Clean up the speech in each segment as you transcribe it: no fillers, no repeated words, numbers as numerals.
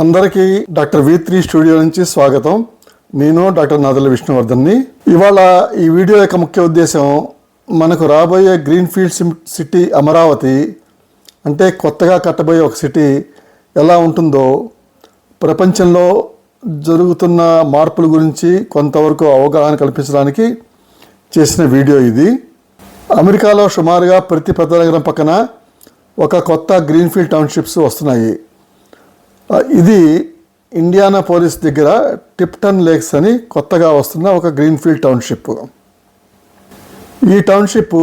అందరికీ doctor V3 studio నుంచి స్వాగతం. నేను డాక్టర్ నాదెళ్ల విష్ణువర్ధన్ని. ఇవాళ ఈ వీడియో యొక్క ముఖ్య ఉద్దేశం మనకు రాబోయే గ్రీన్ఫీల్డ్ సిటీ అమరావతి అంటే కొత్తగా కట్టబోయే ఒక సిటీ ఎలా ఉంటుందో ప్రపంచంలో జరుగుతున్న మార్పుల గురించి కొంతవరకు అవగాహన కల్పించడానికి చేసిన వీడియో ఇది. అమెరికాలో సుమారుగా ప్రతి పెద్ద నగరం పక్కన ఒక కొత్త గ్రీన్ఫీల్డ్ టౌన్షిప్స్ వస్తున్నాయి. ఇది ఇండియానాపోలిస్ దగ్గర టిప్టన్ లేక్స్ అని కొత్తగా వస్తున్న ఒక గ్రీన్ఫీల్డ్ టౌన్షిప్. ఈ టౌన్షిప్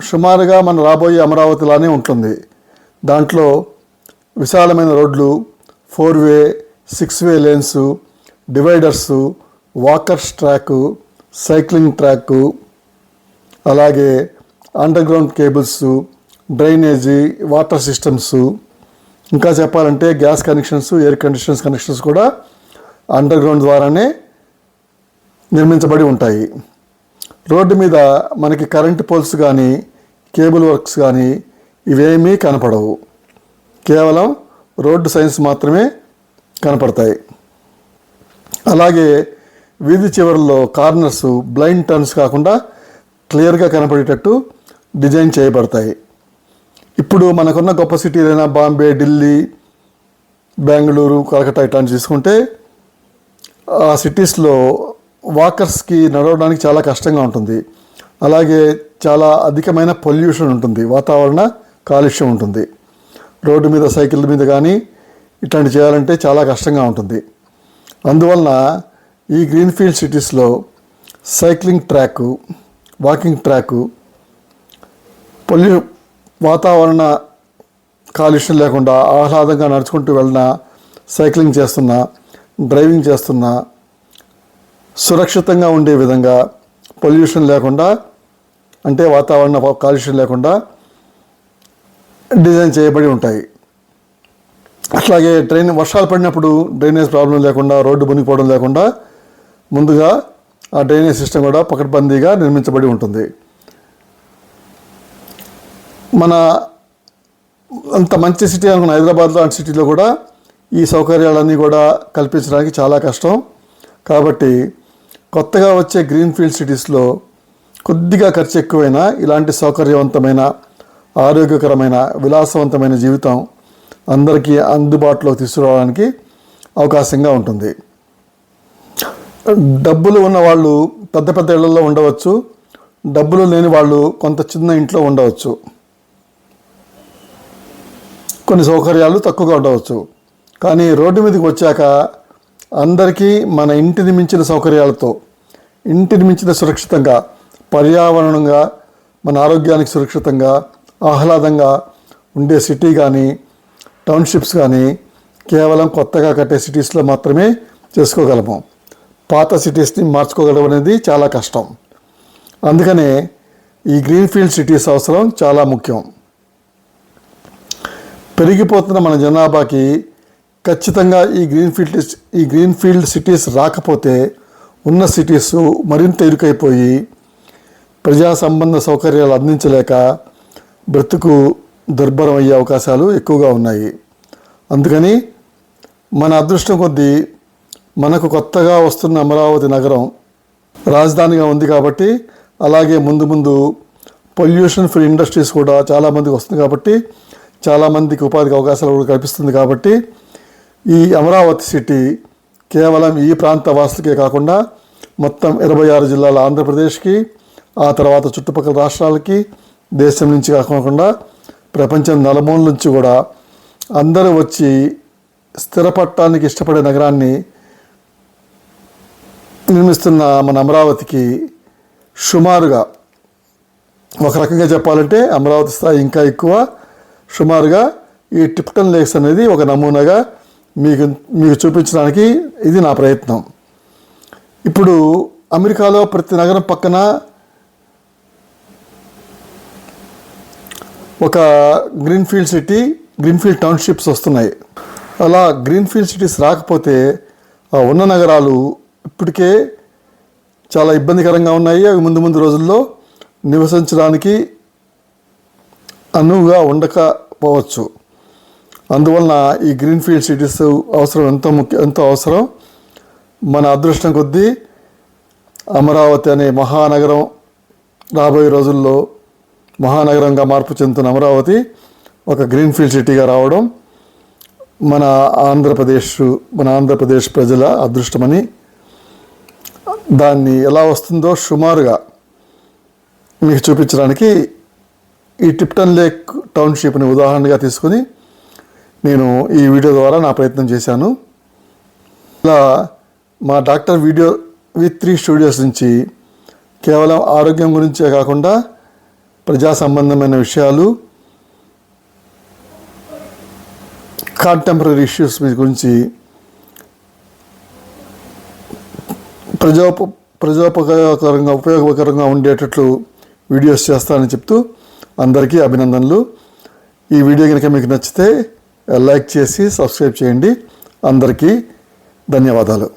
సుమారుగా మన రాబోయే అమరావతిలానే ఉంటుంది. దాంట్లో విశాలమైన రోడ్లు, 4-వే 6-వే lanes, dividers, walkers track, cycling track, అలాగే underground cables, drainage, water systems, ఇంకా చెప్పాలంటే గ్యాస్ కనెక్షన్స్, ఎయిర్ కనెక్షన్స్ కూడా అండర్గ్రౌండ్ ద్వారానే నిర్మించబడి ఉంటాయి. రోడ్డు మీద మనకి కరెంటు పోల్స్ కానీ కేబుల్ వర్క్స్ కానీ ఇవేమీ కనపడవు. కేవలం రోడ్డు సైన్స్ మాత్రమే కనపడతాయి. అలాగే వీధి చివరిలో కార్నర్స్ బ్లైండ్ టర్న్స్ కాకుండా క్లియర్గా కనపడేటట్టు డిజైన్ చేయబడతాయి. ఇప్పుడు మనకున్న గొప్ప సిటీలైన బాంబే, ఢిల్లీ, బెంగళూరు, కలకత్తా ఇట్లాంటి తీసుకుంటే ఆ సిటీస్లో వాకర్స్కి నడవడానికి చాలా కష్టంగా ఉంటుంది. అలాగే చాలా అధికమైన పొల్యూషన్ ఉంటుంది, వాతావరణ కాలుష్యం ఉంటుంది. రోడ్డు మీద సైకిల్ మీద కానీ ఇట్లాంటి చేయాలంటే చాలా కష్టంగా ఉంటుంది. అందువలన ఈ గ్రీన్ఫీల్డ్ సిటీస్లో సైక్లింగ్ ట్రాకు, వాకింగ్ ట్రాకు, వాతావరణ కాలుష్యం లేకుండా ఆహ్లాదంగా నడుచుకుంటూ వెళ్ళినా, సైక్లింగ్ చేస్తున్నా, డ్రైవింగ్ చేస్తున్నా సురక్షితంగా ఉండే విధంగా పొల్యూషన్ లేకుండా అంటే వాతావరణ కాలుష్యం లేకుండా డిజైన్ చేయబడి ఉంటాయి. అట్లాగే వర్షాలు పడినప్పుడు డ్రైనేజ్ ప్రాబ్లం లేకుండా, రోడ్డు మునిగిపోవడం లేకుండా ముందుగా ఆ డ్రైనేజ్ సిస్టమ్ కూడా పకడ్బందీగా నిర్మించబడి ఉంటుంది. మన అంత మంచి సిటీ అనుకున్న హైదరాబాద్ లాంటి సిటీలో కూడా ఈ సౌకర్యాలన్నీ కూడా కల్పించడానికి చాలా కష్టం. కాబట్టి కొత్తగా వచ్చే గ్రీన్ఫీల్డ్ సిటీస్లో కొద్దిగా ఖర్చు ఎక్కువైనా ఇలాంటి సౌకర్యవంతమైన, ఆరోగ్యకరమైన, విలాసవంతమైన జీవితం అందరికీ అందుబాటులో తీసుకురావడానికి అవకాశంగా ఉంటుంది. డబ్బులు ఉన్న వాళ్ళు పెద్ద పెద్ద ఇళ్లలో ఉండవచ్చు, డబ్బులు లేని వాళ్ళు కొంత చిన్న ఇంట్లో ఉండవచ్చు. కొన్ని సౌకర్యాలు తక్కువగా ఉండవచ్చు. కానీ రోడ్డు మీదకి వచ్చాక అందరికీ మన ఇంటిని మించిన సౌకర్యాలతో, ఇంటిని మించిన సురక్షితంగా, పర్యావరణంగా, మన ఆరోగ్యానికి సురక్షితంగా, ఆహ్లాదంగా ఉండే సిటీ కానీ టౌన్షిప్స్ కానీ కేవలం కొత్తగా కట్టే సిటీస్లో మాత్రమే చేసుకోగలము. పాత సిటీస్ని మార్చుకోగలం అనేది చాలా కష్టం. అందుకనే ఈ గ్రీన్ఫీల్డ్ సిటీస్ అవసరం చాలా ముఖ్యం. పెరిగిపోతున్న మన జనాభాకి ఖచ్చితంగా ఈ గ్రీన్ఫీల్డ్ సిటీస్ రాకపోతే ఉన్న సిటీస్ మరింత ఇరుకైపోయి ప్రజా సంబంధ సౌకర్యాలు అందించలేక బ్రతుకు దుర్భరం అయ్యే అవకాశాలు ఎక్కువగా ఉన్నాయి. అందుకని మన అదృష్టం కొద్దీ మనకు కొత్తగా వస్తున్న అమరావతి నగరం రాజధానిగా ఉంది కాబట్టి, అలాగే ముందు పొల్యూషన్ ఫ్రీ ఇండస్ట్రీస్ కూడా చాలామందికి వస్తుంది కాబట్టి, చాలామందికి ఉపాధికి అవకాశాలు కూడా కల్పిస్తుంది. కాబట్టి ఈ అమరావతి సిటీ కేవలం ఈ ప్రాంత వాసులకే కాకుండా మొత్తం 26 జిల్లాల ఆంధ్రప్రదేశ్కి, ఆ తర్వాత చుట్టుపక్కల రాష్ట్రాలకి, దేశం నుంచి కాకుండా ప్రపంచం నలుమూల నుంచి కూడా అందరూ వచ్చి స్థిరపడటానికి ఇష్టపడే నగరాన్ని నిర్మిస్తున్న మన అమరావతికి సుమారుగా, ఒక రకంగా చెప్పాలంటే అమరావతి స్థాయి ఇంకా ఎక్కువ, సుమారుగా ఈ టిప్టన్ లేక్స్ అనేది ఒక నమూనాగా మీకు చూపించడానికి ఇది నా ప్రయత్నం. ఇప్పుడు అమెరికాలో ప్రతి నగరం పక్కన ఒక గ్రీన్ఫీల్డ్ టౌన్షిప్స్ వస్తున్నాయి. అలా గ్రీన్ఫీల్డ్ సిటీస్ రాకపోతే ఉన్న నగరాలు ఇప్పటికే చాలా ఇబ్బందికరంగా ఉన్నాయి. అవి ముందు రోజుల్లో నివసించడానికి అనువుగా ఉండకపోవచ్చు. అందువలన ఈ గ్రీన్ఫీల్డ్ సిటీస్ అవసరం ఎంతో అవసరం. మన అదృష్టం కొద్దీ అమరావతి అనే మహానగరం రాబోయే రోజుల్లో మహానగరంగా మార్పు చెందుతున్న అమరావతి ఒక గ్రీన్ఫీల్డ్ సిటీగా రావడం మన ఆంధ్రప్రదేశ్ ప్రజల అదృష్టమని, దాన్ని ఎలా వస్తుందో సుమారుగా మీకు చూపించడానికి ఈ టిప్టన్ లేక్ టౌన్షిప్ని ఉదాహరణగా తీసుకుని నేను ఈ వీడియో ద్వారా నా ప్రయత్నం చేశాను. ఇలా మా డాక్టర్ వీడియో V3 స్టూడియోస్ నుంచి కేవలం ఆరోగ్యం గురించే కాకుండా ప్రజా సంబంధమైన విషయాలు, కాంటెంపరీ ఇష్యూస్ మీ గురించి ఉపయోగకరంగా ఉండేటట్లు వీడియోస్ చేస్తానని చెప్తూ అందరికీ అభినందనలు. ఈ వీడియో కనుక మీకు నచ్చితే లైక్ చేసి సబ్స్క్రైబ్ చేయండి. అందరికీ ధన్యవాదాలు.